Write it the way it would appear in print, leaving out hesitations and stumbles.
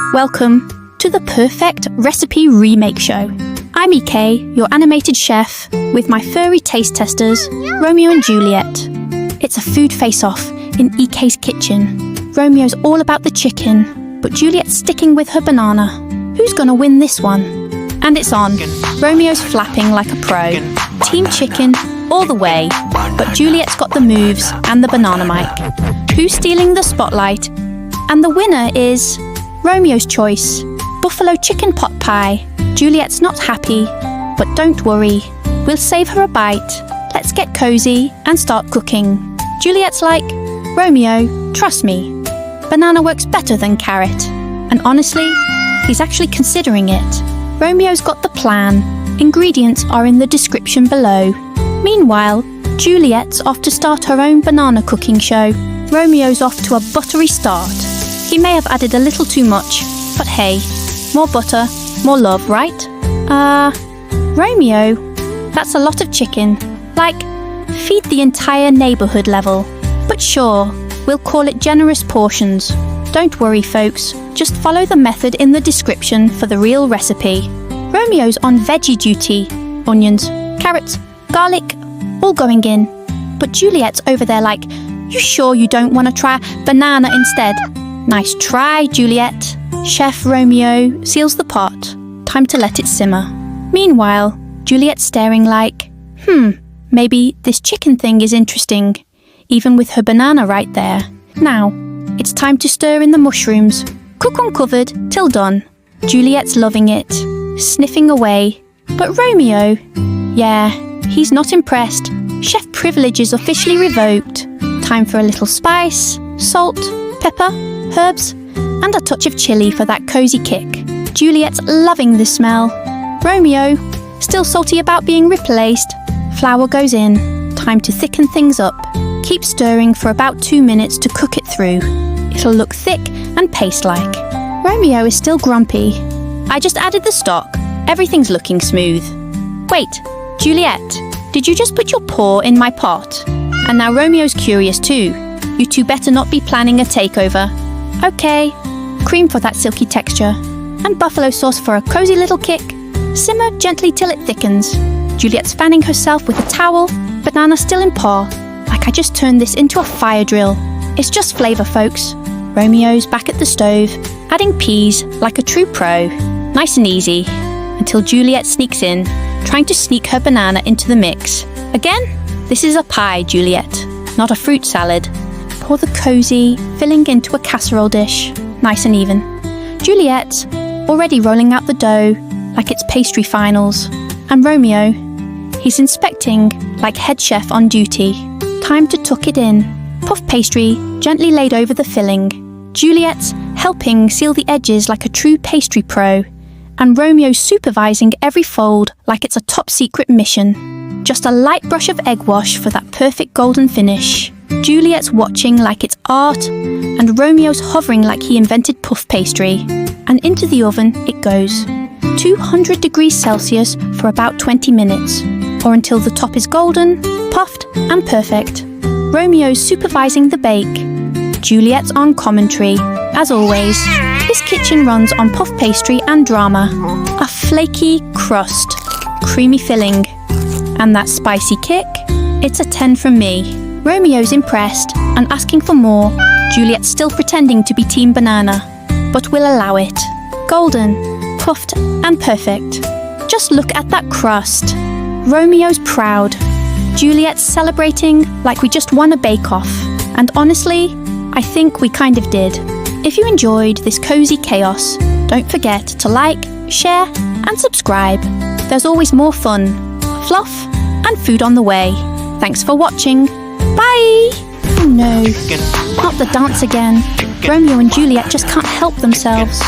Welcome to the Purrfect Recipe Remake Show. I'm EK, your animated chef, with my furry taste testers, Romeo and Juliet. It's a food face-off in EK's kitchen. Romeo's all about the chicken, but Juliet's sticking with her banana. Who's gonna win this one? And it's on. Romeo's flapping like a pro. Team chicken all the way, but Juliet's got the moves and the banana mic. Who's stealing the spotlight? And the winner is Romeo's choice, buffalo chicken pot pie. Juliet's not happy, but don't worry, we'll save her a bite. Let's get cozy and start cooking. Juliet's like, Romeo, trust me, banana works better than carrot. And honestly, he's actually considering it. Romeo's got the plan. Ingredients are in the description below. Meanwhile, Juliet's off to start her own banana cooking show. Romeo's off to a buttery start. He may have added a little too much, but hey, more butter, more love, right? Romeo, that's a lot of chicken. Like, feed the entire neighbourhood level. But sure, we'll call it generous portions. Don't worry, folks, just follow the method in the description for the real recipe. Romeo's on veggie duty. Onions, carrots, garlic, all going in. But Juliet's over there like, you sure you don't want to try banana instead? Nice try, Juliet. Chef Romeo seals the pot. Time to let it simmer. Meanwhile, Juliet's staring like, maybe this chicken thing is interesting, even with her banana right there. Now, it's time to stir in the mushrooms. Cook uncovered till done. Juliet's loving it, sniffing away. But Romeo, yeah, he's not impressed. Chef privileges officially revoked. Time for a little spice, salt, pepper, herbs, and a touch of chili for that cozy kick. Juliet's loving the smell. Romeo, still salty about being replaced. Flour goes in. Time to thicken things up. Keep stirring for about 2 minutes to cook it through. It'll look thick and paste-like. Romeo is still grumpy. I just added the stock. Everything's looking smooth. Wait, Juliet, did you just put your paw in my pot? And now Romeo's curious too. You two better not be planning a takeover. Okay, cream for that silky texture. And buffalo sauce for a cozy little kick. Simmer gently till it thickens. Juliet's fanning herself with a towel, banana still in paw. Like I just turned this into a fire drill. It's just flavour, folks. Romeo's back at the stove, adding peas like a true pro. Nice and easy. Until Juliet sneaks in, trying to sneak her banana into the mix. Again, this is a pie, Juliet, not a fruit salad. Pour the cozy filling into a casserole dish, nice and even. Juliet, already rolling out the dough like it's pastry finals. And Romeo, he's inspecting like head chef on duty. Time to tuck it in. Puff pastry gently laid over the filling. Juliet's helping seal the edges like a true pastry pro. And Romeo's supervising every fold like it's a top secret mission. Just a light brush of egg wash for that perfect golden finish. Juliet's watching like it's art, and Romeo's hovering like he invented puff pastry. And into the oven it goes. 200 degrees Celsius for about 20 minutes, or until the top is golden, puffed and perfect. Romeo's supervising the bake. Juliet's on commentary. As always, this kitchen runs on puff pastry and drama. A flaky crust, creamy filling, and that spicy kick. It's a 10 from me. Romeo's impressed and asking for more. Juliet's still pretending to be Team Banana, but we'll allow it. Golden, puffed and perfect. Just look at that crust. Romeo's proud. Juliet's celebrating like we just won a bake-off. And honestly, I think we kind of did. If you enjoyed this cozy chaos, don't forget to like, share and subscribe. There's always more fun, fluff and food on the way. Thanks for watching. Bye! Oh no, not the dance again. Romeo and Juliet just can't help themselves.